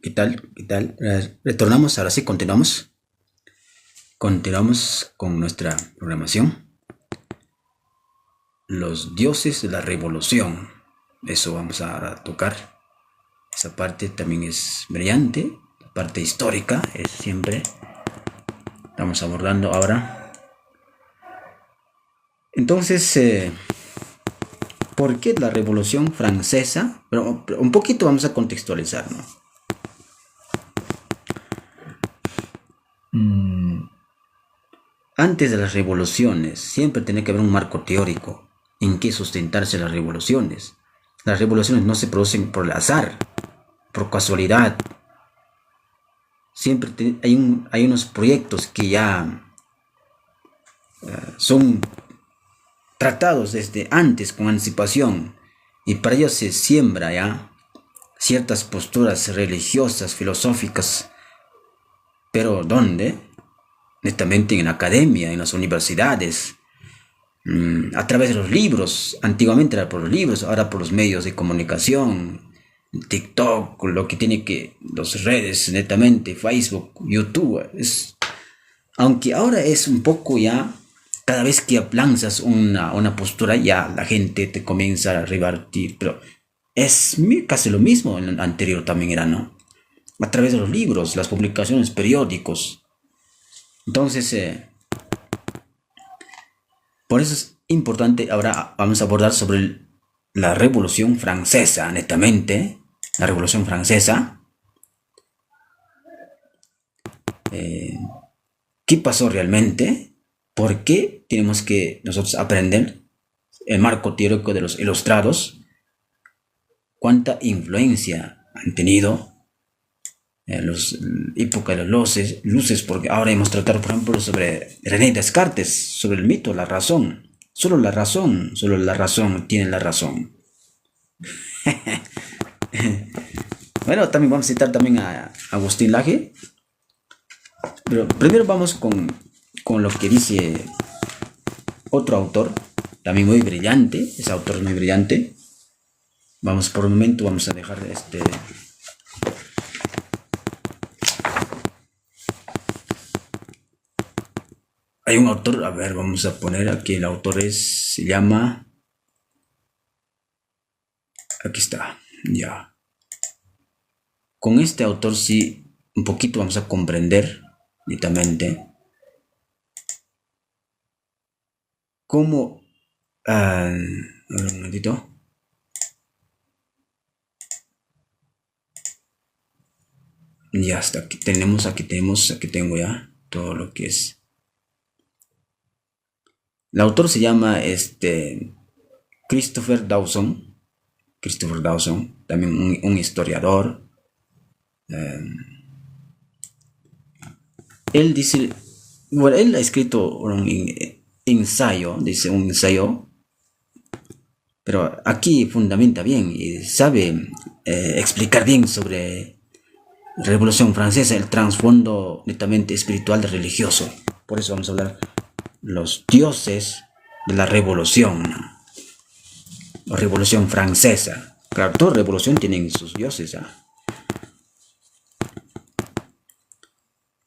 ¿Qué tal? ¿Qué tal? Retornamos, ahora sí, continuamos. Continuamos con nuestra programación. Los dioses de la revolución. Eso vamos a tocar. Esa parte también es brillante. La parte histórica es siempre. Estamos abordando ahora. Entonces, ¿por qué la Revolución Francesa? Pero un poquito vamos a contextualizar, ¿no? Antes de las revoluciones, siempre tiene que haber un marco teórico en que sustentarse las revoluciones. Las revoluciones no se producen por el azar, por casualidad. Siempre hay unos proyectos que ya son tratados desde antes con anticipación y para ello se siembra ya ciertas posturas religiosas, filosóficas, pero ¿dónde? Netamente en la academia, en las universidades, a través de los libros. Antiguamente era por los libros, ahora por los medios de comunicación, TikTok, lo que tiene que, las redes netamente, Facebook, YouTube. Aunque ahora es un poco ya, cada vez que lanzas una postura, ya la gente te comienza a rebatir, pero es casi lo mismo en el anterior también era, ¿no? A través de los libros, las publicaciones, periódicos. Entonces, por eso es importante, ahora vamos a abordar sobre la Revolución Francesa, netamente, la Revolución Francesa. ¿Qué pasó realmente? ¿Por qué tenemos que nosotros aprender el marco teórico de los ilustrados? ¿Cuánta influencia han tenido en la época de los luces? Porque ahora hemos tratado, por ejemplo, sobre René Descartes, sobre el mito, la razón. Solo la razón tiene la razón. Bueno, también vamos a citar también a Agustín Laje. Pero primero vamos con lo que dice otro autor, también muy brillante. Ese autor es muy brillante. Vamos, por un momento vamos a dejar Hay un autor, a ver, vamos a poner aquí, el autor se llama... Aquí está, ya. Con este autor sí, un poquito vamos a comprender netamente cómo... a ver un momentito. Ya está, aquí tengo ya todo lo que es. El autor se llama Christopher Dawson. Christopher Dawson, también un historiador. Él dice, bueno, él ha escrito un ensayo, dice un ensayo, pero aquí fundamenta bien y sabe explicar bien sobre Revolución Francesa, el trasfondo netamente espiritual y religioso. Por eso vamos a hablar los dioses de la revolución, ¿no? La Revolución Francesa. Claro, toda revolución tiene sus dioses,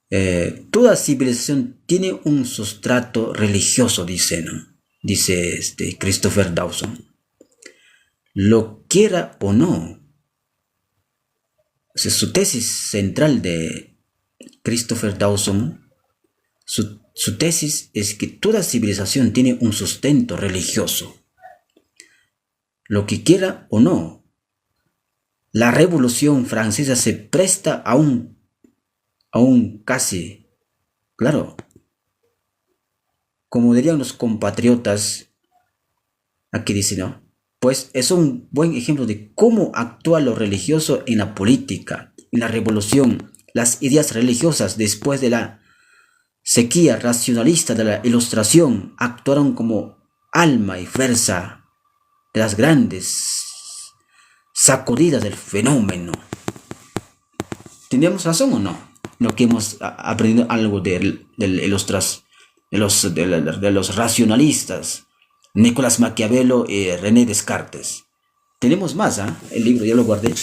¿eh? Toda civilización tiene un sustrato religioso, dice, ¿no? Dice Christopher Dawson. Lo quiera o no. O sea, su tesis central de Christopher Dawson, su tesis es que toda civilización tiene un sustento religioso. Lo que quiera o no, la Revolución Francesa se presta a un casi, claro, como dirían los compatriotas, aquí dice, ¿no? Pues es un buen ejemplo de cómo actúa lo religioso en la política, en la revolución. Las ideas religiosas después de la sequía racionalista de la Ilustración actuaron como alma y fuerza de las grandes sacudidas del fenómeno. ¿Teníamos razón o no? Lo que hemos aprendido algo de los racionalistas, Nicolás Maquiavelo y René Descartes. Tenemos más, ¿eh? El libro ya lo guardé.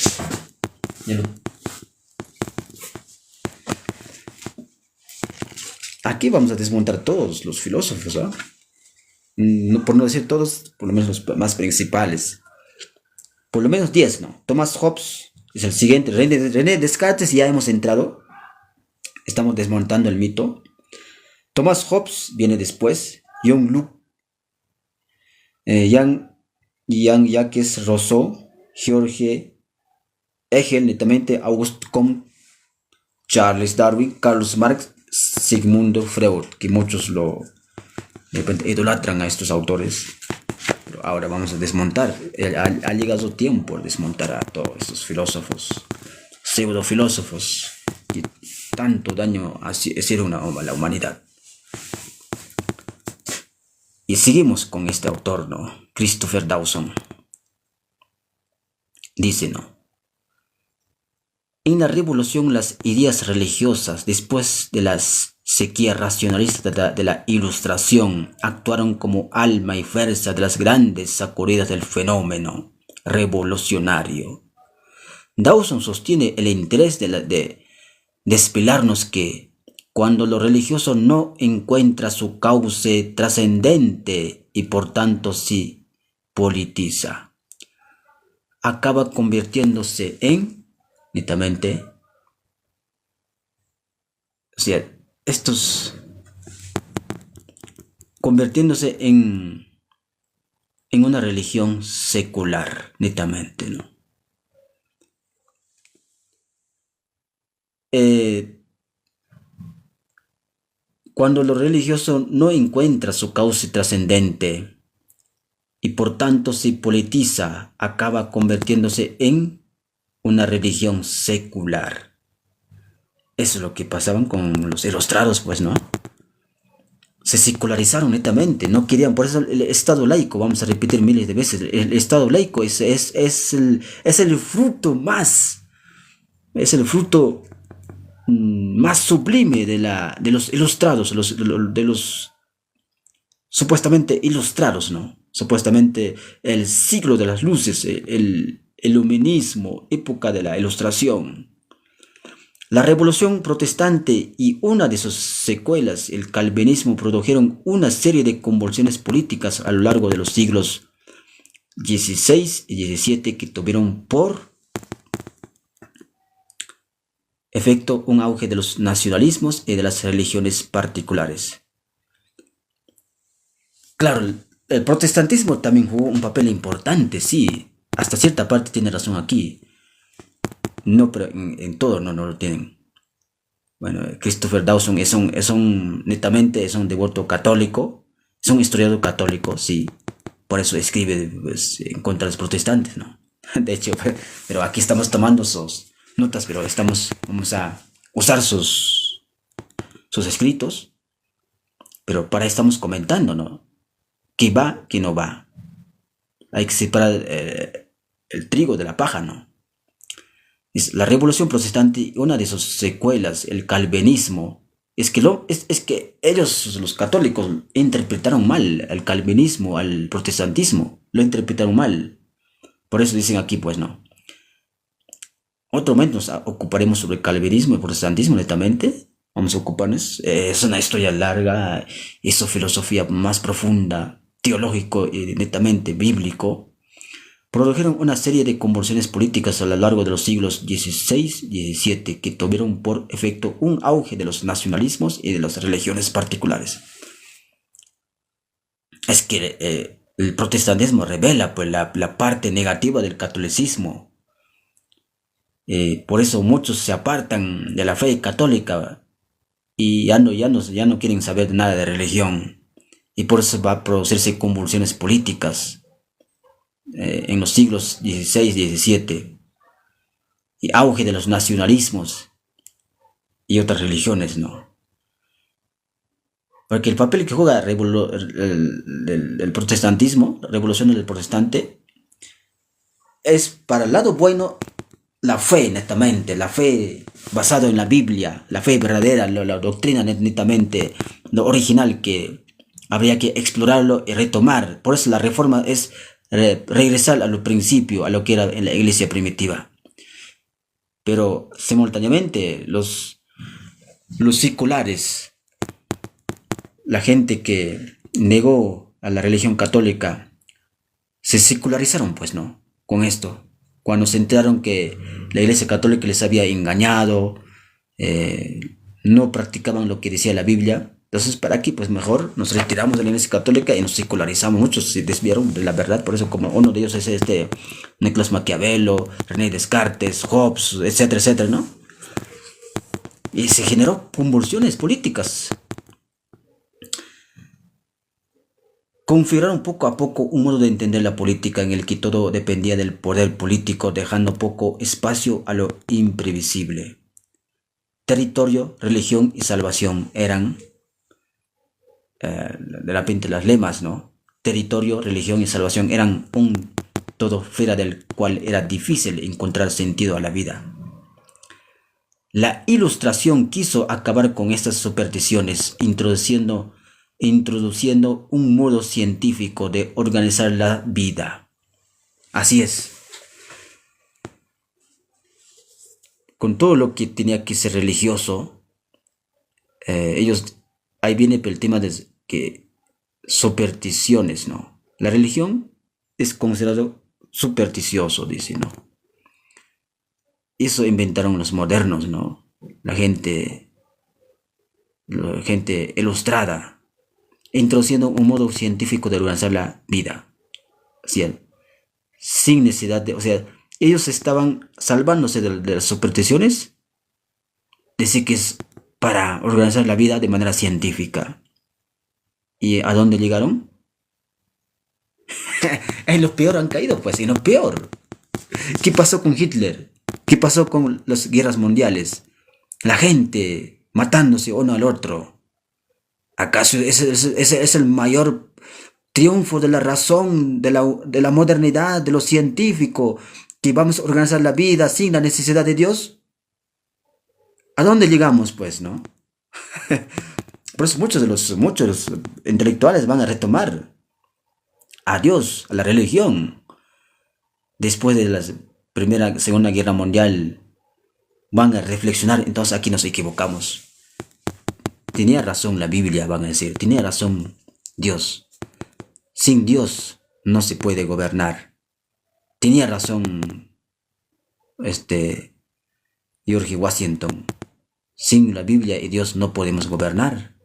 Aquí vamos a desmontar todos los filósofos, ¿ah? Por no decir todos, por lo menos los más principales. Por lo menos 10, ¿no? Thomas Hobbes es el siguiente. René Descartes, ya hemos entrado. Estamos desmontando el mito. Thomas Hobbes viene después. John Locke, Jean-Jacques Rousseau, George Hegel, netamente Auguste Comte, Charles Darwin, Carlos Marx, Sigmund Freud, que muchos de repente idolatran a estos autores. Pero ahora vamos a desmontar. Ha llegado tiempo de desmontar a todos estos filósofos, pseudofilósofos, que tanto daño hicieron a la humanidad. Y seguimos con este autor, ¿no? Christopher Dawson. Dice, ¿no? En la revolución, las ideas religiosas, después de la sequía racionalista de la Ilustración, actuaron como alma y fuerza de las grandes sacudidas del fenómeno revolucionario. Dawson sostiene el interés de desvelarnos que, cuando lo religioso no encuentra su cauce trascendente y por tanto se politiza, acaba convirtiéndose en, netamente, o sea, convirtiéndose en una religión secular, netamente, ¿no? Cuando lo religioso no encuentra su cauce trascendente y por tanto se politiza, acaba convirtiéndose en una religión secular. Eso es lo que pasaban con los ilustrados, pues, ¿no? Se secularizaron netamente, no querían, por eso el Estado laico, vamos a repetir miles de veces, el Estado laico es el fruto más, es el fruto más sublime de los ilustrados, de los supuestamente ilustrados, ¿no? Supuestamente el siglo de las luces, el iluminismo, época de la ilustración. La Revolución Protestante y una de sus secuelas, el calvinismo, produjeron una serie de convulsiones políticas a lo largo de los siglos XVI y XVII que tuvieron por efecto un auge de los nacionalismos y de las religiones particulares. Claro, el protestantismo también jugó un papel importante, sí, hasta cierta parte tiene razón aquí. No, pero en todo no lo tienen. Bueno, Christopher Dawson netamente es un devoto católico, es un historiador católico, sí. Por eso escribe, pues, en contra de los protestantes, ¿no? De hecho, pero aquí estamos tomando sus notas, pero vamos a usar sus escritos, pero para estamos comentando, ¿no? ¿Qué va, qué no va? Hay que separar el trigo de la paja, ¿no? Es la Revolución Protestante, una de sus secuelas, el calvinismo, es que ellos, los católicos, interpretaron mal al calvinismo, al protestantismo, lo interpretaron mal. Por eso dicen aquí, pues, no. Otro momento nos ocuparemos sobre el calvinismo y el protestantismo, netamente. Vamos a ocuparnos. Es una historia larga, es su filosofía más profunda, teológico y netamente bíblico. Produjeron una serie de convulsiones políticas a lo largo de los siglos XVI y XVII que tuvieron por efecto un auge de los nacionalismos y de las religiones particulares. Es que el protestantismo revela, pues, la parte negativa del catolicismo. Por eso muchos se apartan de la fe católica y ya no quieren saber nada de religión. Y por eso va a producirse convulsiones políticas en los siglos XVI y XVII, y auge de los nacionalismos y otras religiones, ¿no? Porque el papel que juega el protestantismo, la revolución del protestante, es para el lado bueno la fe, netamente, la fe basada en la Biblia, la fe verdadera, la doctrina netamente, lo original, que habría que explorarlo y retomar. Por eso la reforma es regresar a lo principio, a lo que era en la iglesia primitiva. Pero simultáneamente los seculares la gente que negó a la religión católica se secularizaron, pues, ¿no? Con esto. Cuando se enteraron que la Iglesia Católica les había engañado, eh, no practicaban lo que decía la Biblia. Entonces, para aquí, pues mejor nos retiramos de la Iglesia Católica y nos secularizamos. Muchos se desviaron de la verdad, por eso como uno de ellos es Nicolás Maquiavelo, René Descartes, Hobbes, etcétera, etcétera, ¿no? Y se generó convulsiones políticas. Configuraron poco a poco un modo de entender la política en el que todo dependía del poder político, dejando poco espacio a lo imprevisible. Territorio, religión y salvación eran de repente las lemas, ¿no? Territorio, religión y salvación eran un todo fuera del cual era difícil encontrar sentido a la vida. La Ilustración quiso acabar con estas supersticiones, introduciendo un modo científico de organizar la vida. Así es. Con todo lo que tenía que ser religioso, ahí viene el tema de que supersticiones, ¿no? La religión es considerado supersticioso, dice, ¿no? Eso inventaron los modernos, ¿no? La gente ilustrada, introduciendo un modo científico de organizar la vida. Así es, sin necesidad de, o sea, ellos estaban salvándose de las supersticiones, decir que es para organizar la vida de manera científica. ¿Y a dónde llegaron? En lo peor han caído, pues, en lo peor. ¿Qué pasó con Hitler? ¿Qué pasó con las guerras mundiales? La gente matándose uno al otro. ¿Acaso ese es el mayor triunfo de la razón, de la modernidad, de lo científico, que vamos a organizar la vida sin la necesidad de Dios? ¿A dónde llegamos, pues, no? Por eso muchos de los intelectuales van a retomar a Dios, a la religión. Después de la Segunda Guerra Mundial, van a reflexionar, entonces aquí nos equivocamos. Tenía razón la Biblia, van a decir, tenía razón Dios. Sin Dios no se puede gobernar. Tenía razón George Washington. Sin la Biblia y Dios no podemos gobernar.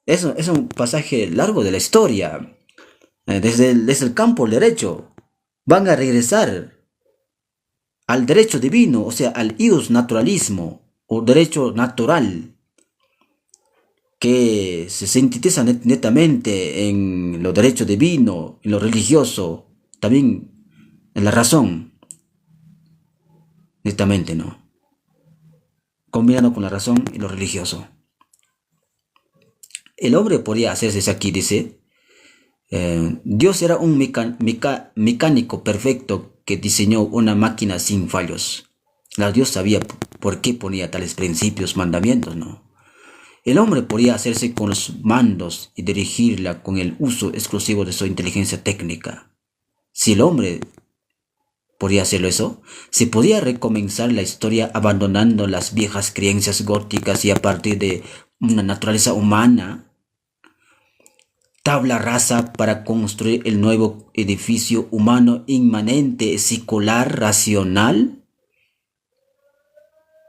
Eso es un pasaje largo de la historia. Desde el campo del derecho. Van a regresar al derecho divino, o sea, al ius naturalismo, o derecho natural, que se sintetiza netamente en lo derecho divino, en lo religioso, también en la razón, netamente, ¿no? Combinado con la razón y lo religioso. El hombre podría hacerse aquí, dice, Dios era un mecánico perfecto que diseñó una máquina sin fallos. Dios sabía por qué ponía tales principios, mandamientos, ¿no? El hombre podía hacerse con los mandos y dirigirla con el uso exclusivo de su inteligencia técnica. Si el hombre podía hacerlo eso, se podía recomenzar la historia abandonando las viejas creencias góticas y a partir de una naturaleza humana, tabla rasa para construir el nuevo edificio humano inmanente, secular, racional.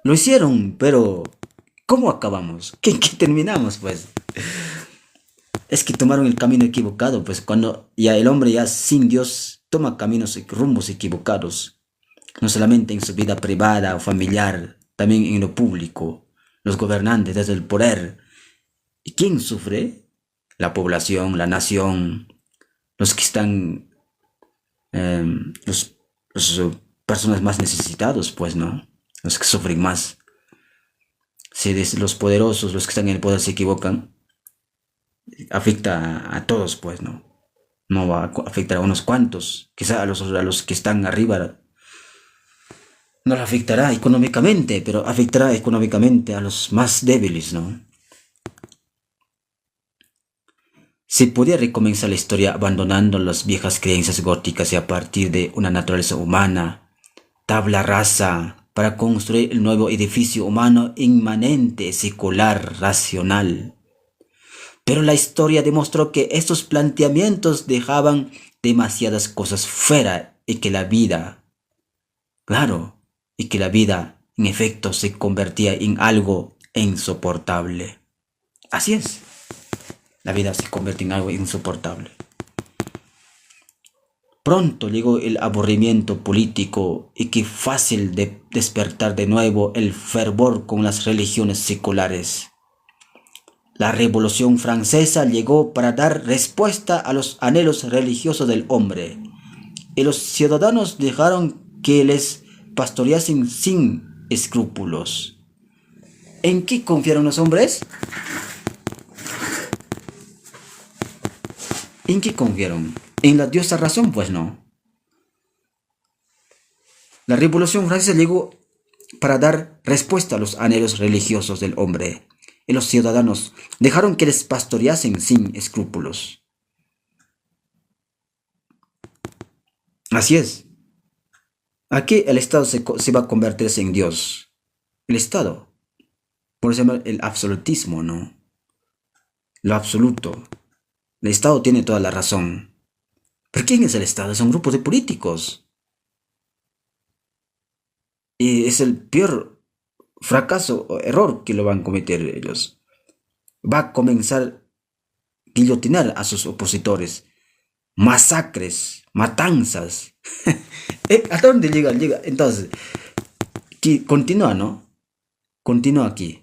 Lo hicieron, pero ¿cómo acabamos? ¿Qué terminamos, pues? Es que tomaron el camino equivocado, pues cuando ya el hombre ya sin Dios toma caminos y rumbos equivocados, no solamente en su vida privada o familiar, también en lo público, los gobernantes desde el poder. ¿Y quién sufre? La población, la nación, los que están, los personas más necesitados, pues, ¿no? Los que sufren más. Si los poderosos, los que están en el poder se equivocan, afecta a todos, pues, ¿no? No va a afectar a unos cuantos, quizá a los que están arriba no le afectará económicamente, pero afectará económicamente a los más débiles, ¿no? Se podía recomenzar la historia abandonando las viejas creencias góticas y a partir de una naturaleza humana, tabla rasa, para construir el nuevo edificio humano inmanente, secular, racional. Pero la historia demostró que estos planteamientos dejaban demasiadas cosas fuera y que la vida, claro, y que la vida en efecto se convertía en algo insoportable. Así es, la vida se convierte en algo insoportable. Pronto llegó el aburrimiento político y qué fácil de despertar de nuevo el fervor con las religiones seculares. La Revolución Francesa llegó para dar respuesta a los anhelos religiosos del hombre, y los ciudadanos dejaron que les pastoreasen sin escrúpulos. ¿En qué confiaron los hombres? ¿En qué confiaron? ¿En la diosa razón? Pues no. La Revolución Francesa llegó para dar respuesta a los anhelos religiosos del hombre, y los ciudadanos dejaron que les pastoreasen sin escrúpulos. Así es. Aquí el Estado se va a convertirse en Dios. El Estado. Por eso se llama el absolutismo, ¿no? Lo absoluto. El Estado tiene toda la razón. ¿Pero quién es el Estado? Son grupos de políticos. Y es el peor fracaso o error que lo van a cometer ellos. Va a comenzar a guillotinar a sus opositores. Masacres, matanzas. ¿Hasta dónde llega? Entonces, continúa, ¿no? Continúa aquí.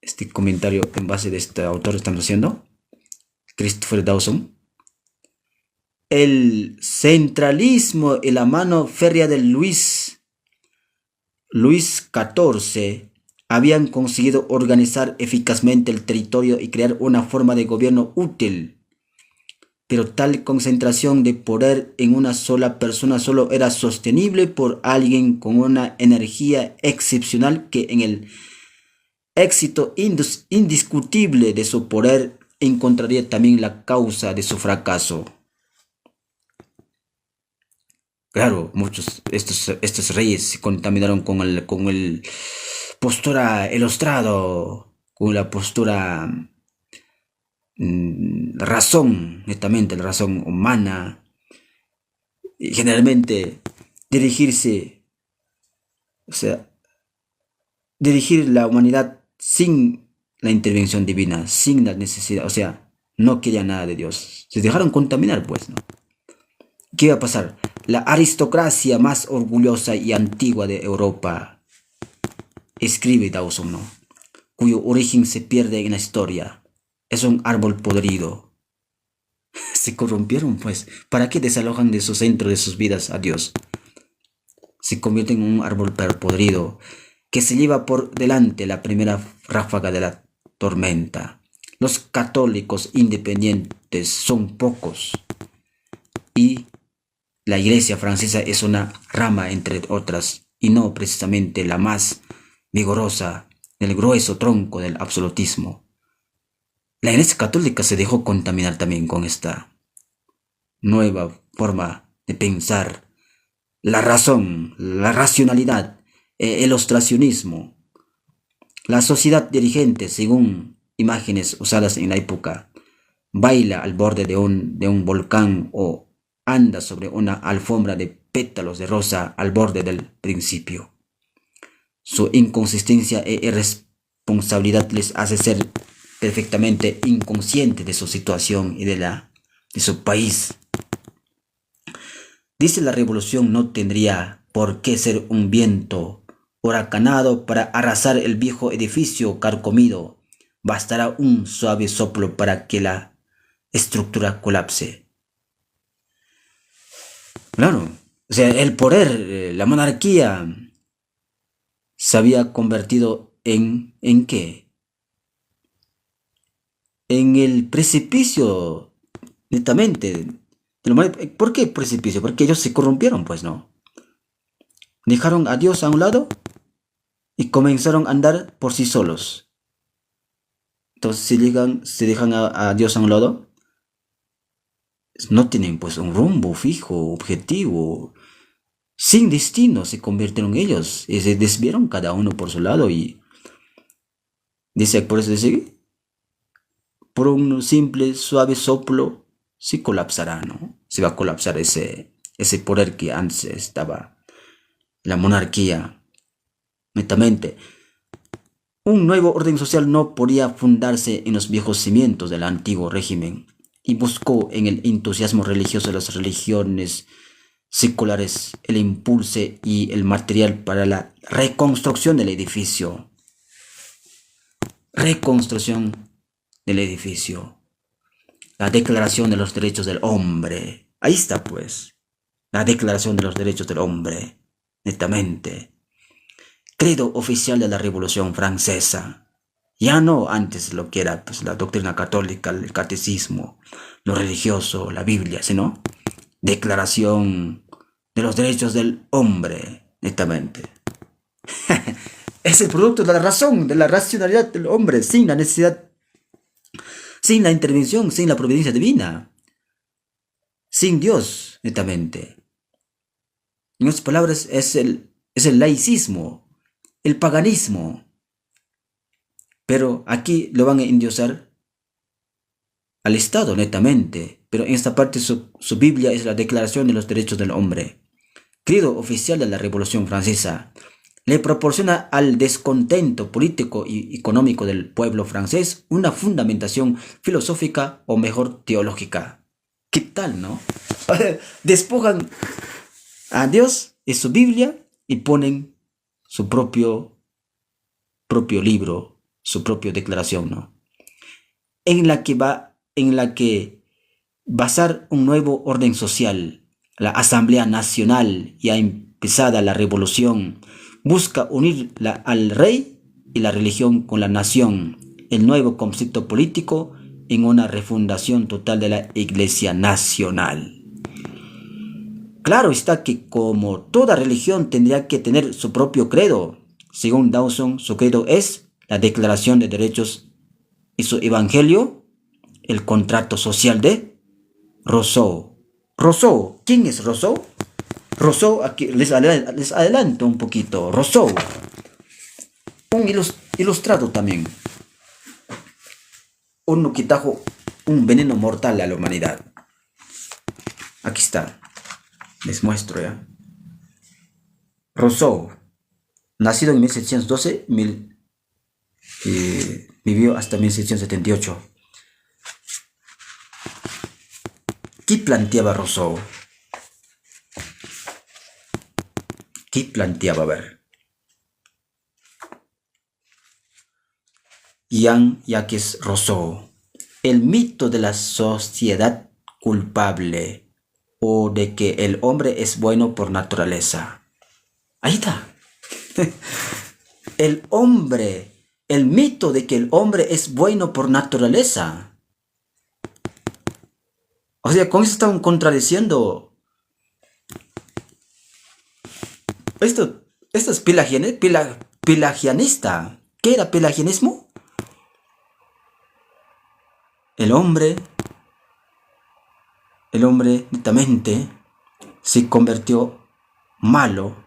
Este comentario en base de este autor estamos haciendo. Christopher Dawson. El centralismo y la mano férrea de Luis XIV habían conseguido organizar eficazmente el territorio y crear una forma de gobierno útil. Pero tal concentración de poder en una sola persona solo era sostenible por alguien con una energía excepcional que en el éxito indiscutible de su poder encontraría también la causa de su fracaso. Claro, muchos estos reyes se contaminaron con el postura ilustrado, con la postura razón, netamente la razón humana, y generalmente dirigir la humanidad sin la intervención divina, sin la necesidad, no quería nada de Dios, se dejaron contaminar, pues, ¿no? ¿Qué iba a pasar? La aristocracia más orgullosa y antigua de Europa, escribe Dawson, ¿no?, cuyo origen se pierde en la historia, es un árbol podrido. Se corrompieron, pues. ¿Para qué desalojan de su centro de sus vidas a Dios? Se convierten en un árbol podrido que se lleva por delante la primera ráfaga de la tormenta. Los católicos independientes son pocos y la Iglesia francesa es una rama entre otras y no precisamente la más vigorosa del grueso tronco del absolutismo. La Iglesia católica se dejó contaminar también con esta nueva forma de pensar, la razón, la racionalidad, el ilustracionismo. La sociedad dirigente, según imágenes usadas en la época, baila al borde de un volcán o anda sobre una alfombra de pétalos de rosa al borde del principio. Su inconsistencia e irresponsabilidad les hace ser perfectamente inconscientes de su situación y de su país. Dice la revolución no tendría por qué ser un viento huracanado para arrasar el viejo edificio carcomido. Bastará un suave soplo para que la estructura colapse. Claro, el poder, la monarquía se había convertido ¿en qué? En el precipicio, netamente. ¿Por qué precipicio? Porque ellos se corrompieron, pues no. Dejaron a Dios a un lado y comenzaron a andar por sí solos. Entonces, si se dejan a Dios a un lado, no tienen pues un rumbo fijo, objetivo. Sin destino se convirtieron ellos y se desviaron cada uno por su lado y dice, por eso dice, por un simple suave soplo se colapsará, ¿no? Se va a colapsar ese poder que antes estaba, la monarquía, netamente. Un nuevo orden social no podía fundarse en los viejos cimientos del antiguo régimen y buscó en el entusiasmo religioso de las religiones seculares el impulso y el material para la reconstrucción del edificio. Reconstrucción del edificio. La Declaración de los Derechos del Hombre. Ahí está pues. La Declaración de los Derechos del Hombre. Netamente. Credo oficial de la Revolución Francesa. Ya no antes lo que era pues, la doctrina católica, el catecismo, lo religioso, la Biblia, sino Declaración de los Derechos del Hombre. Netamente. Es el producto de la razón, de la racionalidad del hombre, sin la necesidad, sin la intervención, sin la providencia divina, sin Dios, netamente. En otras palabras, es el laicismo, el paganismo. Pero aquí lo van a endiosar al Estado, netamente. Pero en esta parte su Biblia es la Declaración de los Derechos del Hombre. Credo oficial de la Revolución Francesa. Le proporciona al descontento político y económico del pueblo francés una fundamentación filosófica o mejor teológica. ¿Qué tal, no? Despojan a Dios y su Biblia y ponen su propio libro, su propia declaración, ¿no? En la que basar un nuevo orden social. La Asamblea Nacional, ya empezada la revolución, busca unir al rey y la religión con la nación, el nuevo concepto político en una refundación total de la Iglesia Nacional. Claro está que como toda religión tendría que tener su propio credo. Según Dawson, su credo es la Declaración de Derechos y su evangelio, el contrato social de Rousseau. Rousseau, ¿quién es Rousseau? Rousseau, aquí les adelanto un poquito. Rousseau, un ilustrado también. Uno que trajo un veneno mortal a la humanidad. Aquí está. Les muestro ya. Rousseau, nacido en 1712, vivió hasta 1778. ¿Qué planteaba Rousseau? ¿Qué planteaba? A ver. Jean-Jacques Rousseau. El mito de la sociedad culpable o de que el hombre es bueno por naturaleza. Ahí está. El mito de que el hombre es bueno por naturaleza. O sea, con eso están contradiciendo. Esto es pelagianista. ¿Qué era pelagianismo? El hombre, netamente, se convirtió malo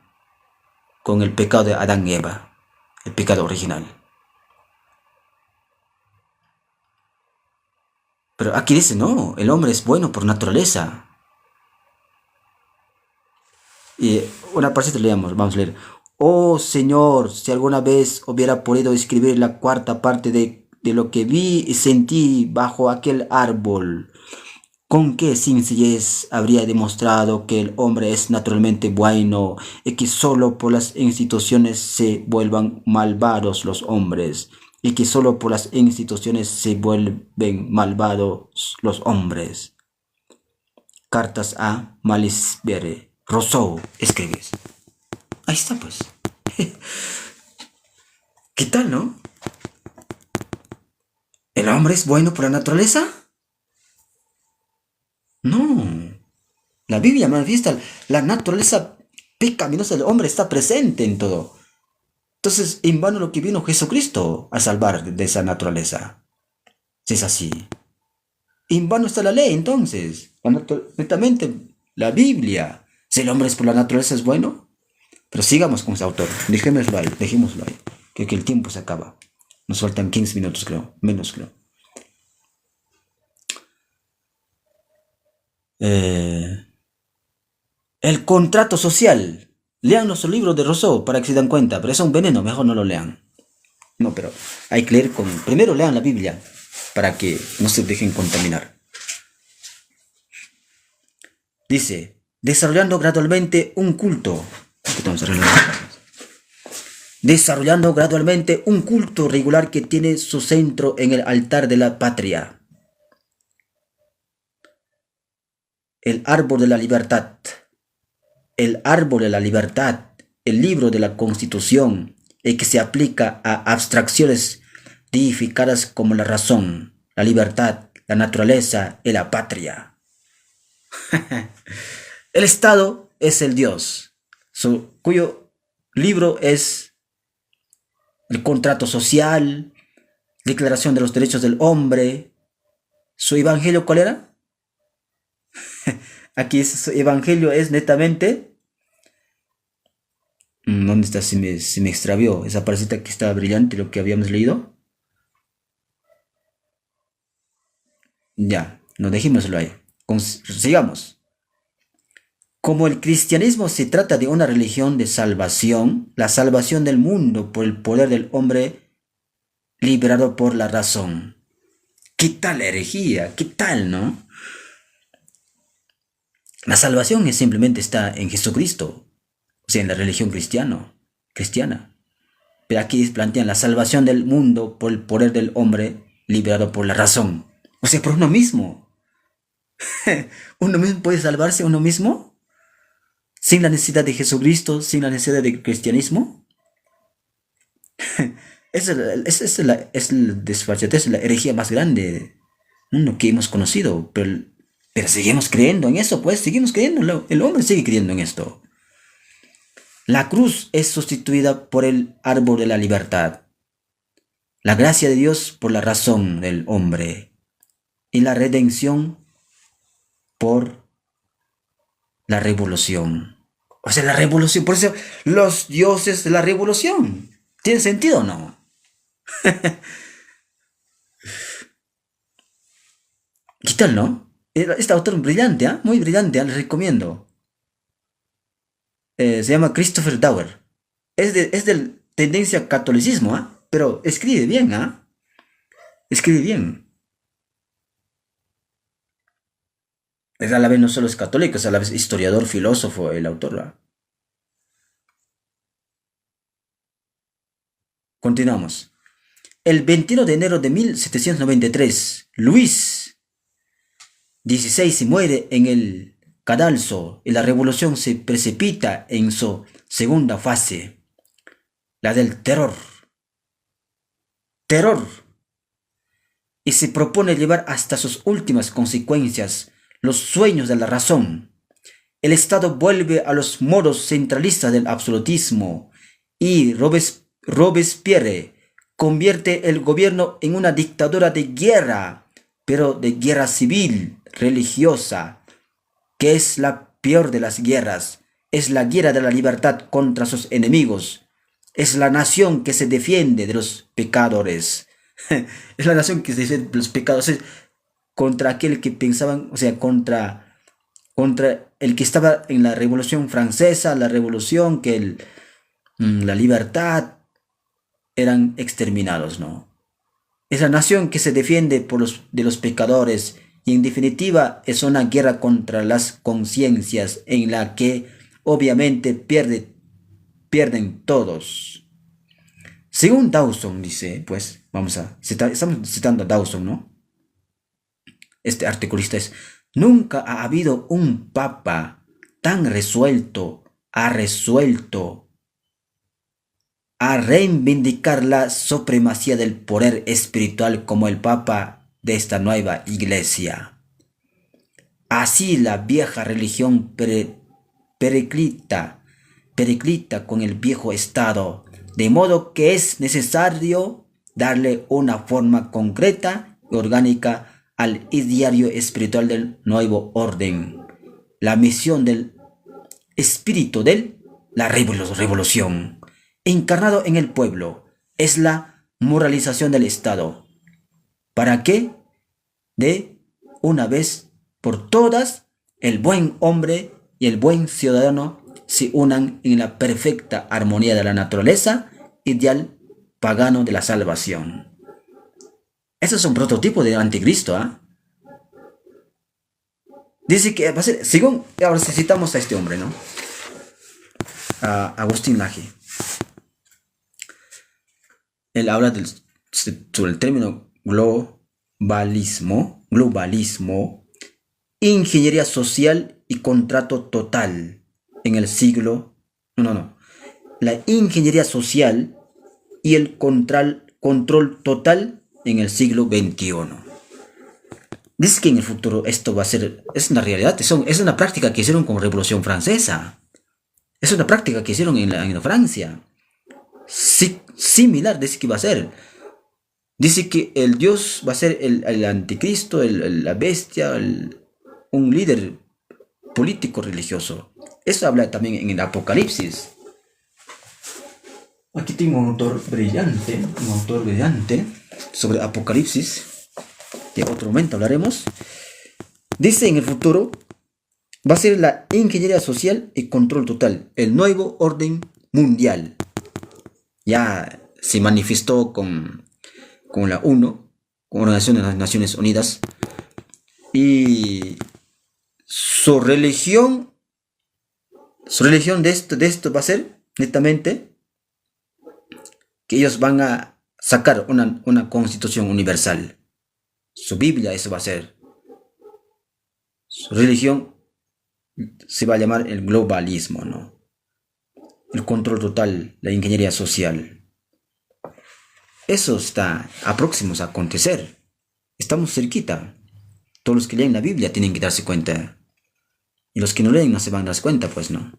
con el pecado de Adán y Eva, el pecado original. Pero aquí dice, no, el hombre es bueno por naturaleza. Y una parte leamos, vamos a leer. Oh Señor, si alguna vez hubiera podido escribir la cuarta parte de lo que vi y sentí bajo aquel árbol, ¿con qué sencillez habría demostrado que el hombre es naturalmente bueno y que solo por las instituciones se vuelvan malvados los hombres? Y que solo por las instituciones se vuelven malvados los hombres. Cartas a Malesherbes. Rousseau escribes. Ahí está pues. ¿Qué tal, no? ¿El hombre es bueno por la naturaleza? No. La Biblia manifiesta la naturaleza pecaminosa del hombre está presente en todo. Entonces, en vano lo que vino Jesucristo a salvar de esa naturaleza. Si es así. En vano está la ley, entonces. Netamente, la Biblia. Si el hombre es por la naturaleza es bueno. Pero sigamos con ese autor. Dejémoslo ahí. Que el tiempo se acaba. Nos faltan 15 minutos, creo. Menos, creo. El contrato social. Lean los libros de Rousseau para que se den cuenta. Pero es un veneno, mejor no lo lean. No, pero hay que leer con... Primero lean la Biblia para que no se dejen contaminar. Dice, desarrollando gradualmente un culto. Desarrollando gradualmente un culto regular que tiene su centro en el altar de la patria. El árbol de la libertad. El árbol de la libertad. El libro de la Constitución. El que se aplica a abstracciones deificadas como la razón, la libertad, la naturaleza y la patria. El Estado es el Dios, cuyo libro es el contrato social, declaración de los derechos del hombre. ¿Su evangelio cuál era? Aquí su evangelio es netamente... ¿Dónde está? Se me extravió esa parecita que estaba brillante, lo que habíamos leído. Ya, no dejémoslo ahí. Sigamos. Como el cristianismo se trata de una religión de salvación, la salvación del mundo por el poder del hombre liberado por la razón. ¿Qué tal herejía? ¿Qué tal, no? La salvación simplemente está en Jesucristo, o sea, en la religión cristiana. Pero aquí plantean la salvación del mundo por el poder del hombre liberado por la razón. O sea, por uno mismo. ¿Uno mismo puede salvarse a uno mismo? ¿Sin la necesidad de Jesucristo? ¿Sin la necesidad del cristianismo? Es el desfachatez, la herejía más grande que hemos conocido. Pero seguimos creyendo en eso, pues. Seguimos creyendo. El hombre sigue creyendo en esto. La cruz es sustituida por el árbol de la libertad. La gracia de Dios por la razón del hombre. Y la redención por la revolución. O sea, la revolución, por eso los dioses de la revolución. ¿Tiene sentido o no? ¿Qué tal, no? Este autor brillante, muy brillante, les recomiendo. Se llama Christopher Dower. Es de tendencia catolicismo, pero escribe bien, escribe bien. Es a la vez no solo es católico, es a la vez historiador, filósofo, el autor. Continuamos. El 21 de enero de 1793, Luis XVI muere en el cadalso y la revolución se precipita en su segunda fase, la del terror. Y se propone llevar hasta sus últimas consecuencias los sueños de la razón. El Estado vuelve a los modos centralistas del absolutismo y Robespierre convierte el gobierno en una dictadura de guerra, pero de guerra civil, religiosa, que es la peor de las guerras. Es la guerra de la libertad contra sus enemigos. Es la nación que se defiende de los pecadores. Es la nación que se defiende de los pecadores. Contra aquel que pensaban, o sea, contra el que estaba en la Revolución Francesa, la revolución, la libertad, eran exterminados, ¿no? Es la nación que se defiende de los pecadores y en definitiva es una guerra contra las conciencias en la que obviamente pierden todos. Según Dawson, dice, pues, estamos citando a Dawson, ¿no? Este articulista nunca ha habido un papa tan resuelto a reivindicar la supremacía del poder espiritual como el papa de esta nueva iglesia. Así la vieja religión pereclita con el viejo estado, de modo que es necesario darle una forma concreta y orgánica al ideario espiritual del nuevo orden. La misión del espíritu de la revolución, encarnado en el pueblo, es la moralización del Estado. ¿Para qué? De una vez por todas, el buen hombre y el buen ciudadano se unan en la perfecta armonía de la naturaleza, ideal pagano de la salvación. Eso es un prototipo de anticristo, ¿ah? Dice que va a ser, según, ahora citamos a este hombre, ¿no? A Agustín Laje. Él habla sobre el término globalismo, ingeniería social y contrato total en el siglo... No. La ingeniería social y el control total en el siglo XXI. Dice que en el futuro esto va a ser... Es una realidad, es una práctica que hicieron con la Revolución Francesa. Es una práctica que hicieron en Francia. Sí, similar, dice que va a ser. Dice que el Dios va a ser el anticristo, la bestia, un líder político religioso. Eso habla también en el Apocalipsis. Aquí tengo un autor brillante sobre Apocalipsis. De otro momento hablaremos. Dice en el futuro va a ser la ingeniería social y control total, el nuevo orden mundial. Ya se manifestó con la UNO, con la Organización de las Naciones Unidas, y su religión de esto va a ser netamente que ellos van a sacar una constitución universal. Su Biblia, eso va a ser. Su religión se va a llamar el globalismo, ¿no? El control total, la ingeniería social. Eso está a próximos a acontecer. Estamos cerquita. Todos los que leen la Biblia tienen que darse cuenta. Y los que no leen no se van a dar cuenta, pues no.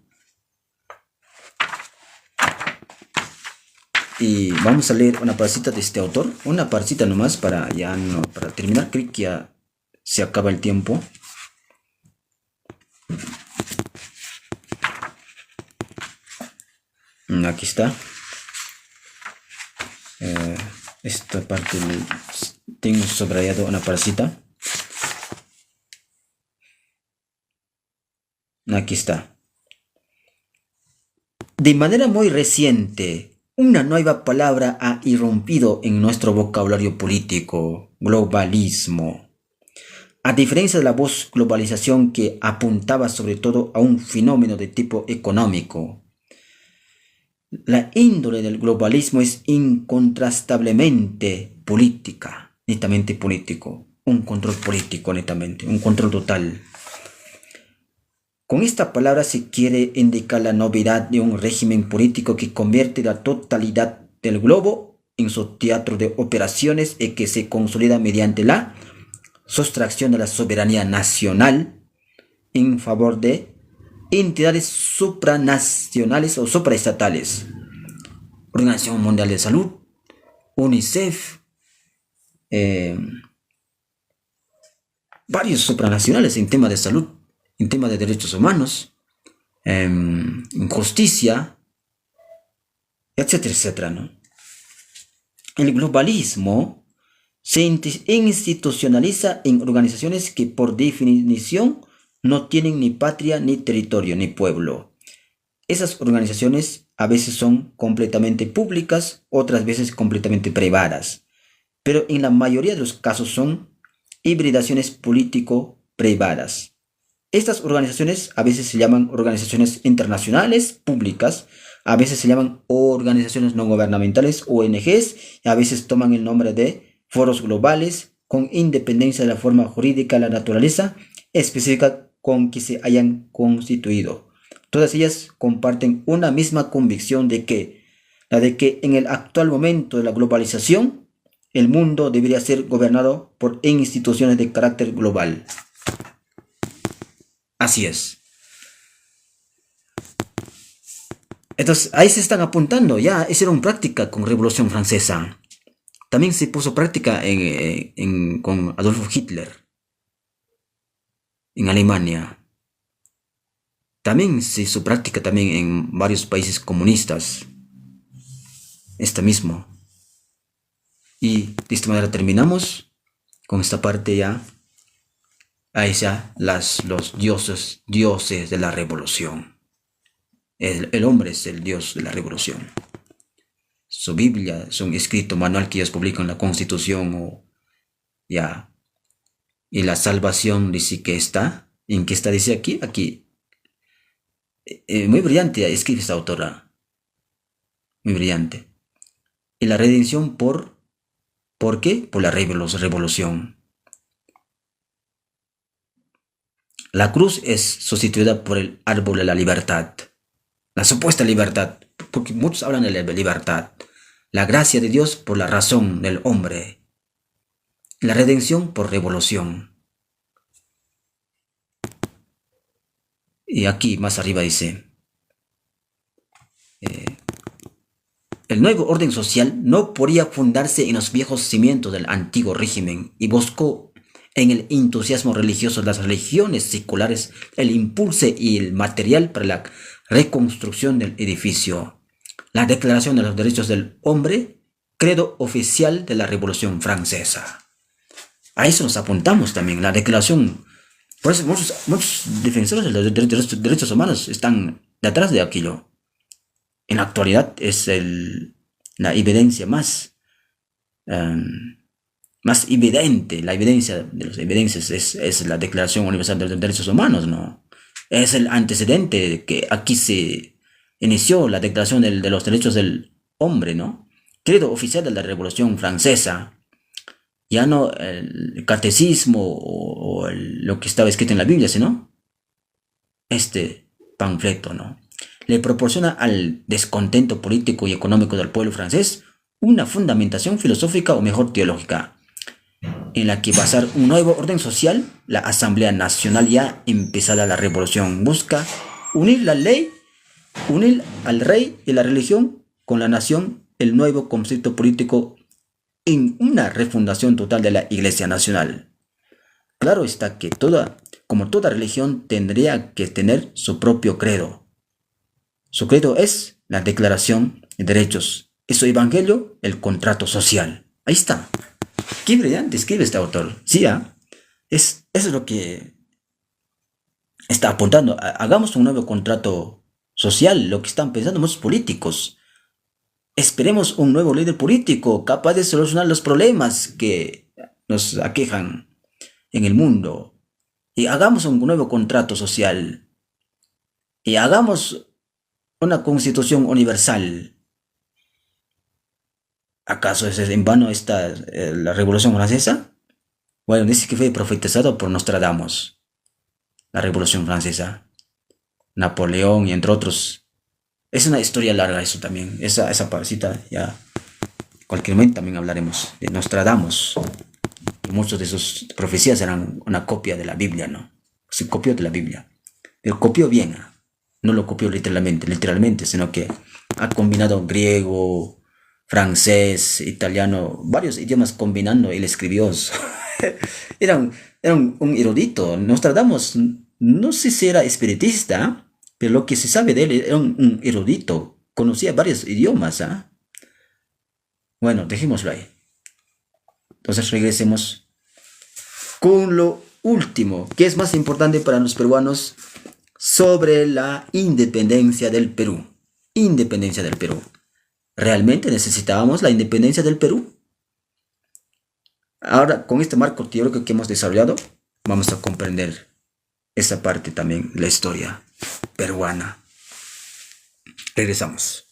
Y vamos a leer una partecita de este autor. Una partecita nomás para terminar. Creo que ya se acaba el tiempo. Aquí está. Esta parte tengo subrayado una partecita. Aquí está. De manera muy reciente, una nueva palabra ha irrumpido en nuestro vocabulario político: globalismo. A diferencia de la voz globalización que apuntaba sobre todo a un fenómeno de tipo económico, la índole del globalismo es incontrastablemente política, netamente político, un control político netamente, un control total. Con esta palabra se quiere indicar la novedad de un régimen político que convierte la totalidad del globo en su teatro de operaciones y que se consolida mediante la sustracción de la soberanía nacional en favor de entidades supranacionales o supraestatales. Organización Mundial de Salud, UNICEF, varios supranacionales en tema de salud, en tema de derechos humanos, en justicia, etcétera, etcétera, ¿no? El globalismo se institucionaliza en organizaciones que por definición no tienen ni patria, ni territorio, ni pueblo. Esas organizaciones a veces son completamente públicas, otras veces completamente privadas, pero en la mayoría de los casos son hibridaciones político-privadas. Estas organizaciones a veces se llaman organizaciones internacionales públicas, a veces se llaman organizaciones no gubernamentales, ONGs, y a veces toman el nombre de foros globales, con independencia de la forma jurídica, la naturaleza específica con que se hayan constituido. Todas ellas comparten una misma convicción la de que en el actual momento de la globalización, el mundo debería ser gobernado por instituciones de carácter global. Así es. Entonces, ahí se están apuntando, ya hicieron práctica con Revolución Francesa. También se puso práctica con Adolf Hitler en Alemania. también su práctica también en varios países comunistas. Esta mismo. Y de esta manera terminamos con esta parte ya. Ahí ya los dioses de la revolución. El hombre es el dios de la revolución. Su Biblia es un escrito manual que ellos publican en la Constitución ya. Y la salvación dice que está. ¿En qué está? Dice aquí. Muy brillante escribe esta autora. Muy brillante. Y la redención ¿por qué? Por la revolución. La cruz es sustituida por el árbol de la libertad. La supuesta libertad, porque muchos hablan de la libertad. La gracia de Dios por la razón del hombre. La redención por revolución. Y aquí más arriba dice, el nuevo orden social no podía fundarse en los viejos cimientos del antiguo régimen y buscó en el entusiasmo religioso de las religiones seculares el impulso y el material para la reconstrucción del edificio. La Declaración de los Derechos del Hombre, credo oficial de la Revolución Francesa. A eso nos apuntamos también, la declaración. Por eso muchos defensores de los derechos humanos están detrás de aquello. En la actualidad es la evidencia más evidente, la evidencia de las evidencias es la Declaración Universal de los Derechos Humanos, ¿no? Es el antecedente de que aquí se inició la Declaración de los Derechos del Hombre, ¿no? Credo oficial de la Revolución Francesa. Ya no el catecismo o lo que estaba escrito en la Biblia, sino este panfleto, ¿no? Le proporciona al descontento político y económico del pueblo francés una fundamentación filosófica o mejor teológica, en la que basar un nuevo orden social. La Asamblea Nacional, ya empezada la revolución, busca unir al rey y la religión con la nación, el nuevo concepto político en una refundación total de la Iglesia Nacional. Claro está que como toda religión, tendría que tener su propio credo. Su credo es la Declaración de Derechos. Es su evangelio, el contrato social. Ahí está. Qué brillante escribe este autor. Sí, eso es lo que está apuntando. Hagamos un nuevo contrato social, lo que están pensando muchos políticos. Esperemos un nuevo líder político capaz de solucionar los problemas que nos aquejan en el mundo. Y hagamos un nuevo contrato social. Y hagamos una constitución universal. ¿Acaso es en vano la Revolución Francesa? Bueno, dice que fue profetizado por Nostradamus. La Revolución Francesa. Napoleón y entre otros. Es una historia larga eso también. Esa partecita ya. Cualquier momento también hablaremos de Nostradamus. Y muchas de sus profecías eran una copia de la Biblia, ¿no? Se copió de la Biblia. Pero copió bien. No lo copió literalmente, sino que ha combinado griego, francés, italiano, varios idiomas combinando. Él escribió. Era un erudito. Nostradamus, no sé si era espiritista, pero lo que se sabe de él era un erudito. Conocía varios idiomas. Bueno, dejémoslo ahí. Entonces regresemos con lo último, que es más importante para los peruanos, sobre la independencia del Perú. Independencia del Perú. ¿Realmente necesitábamos la independencia del Perú? Ahora, con este marco teórico que hemos desarrollado, vamos a comprender esa parte también, la historia peruana. Regresamos.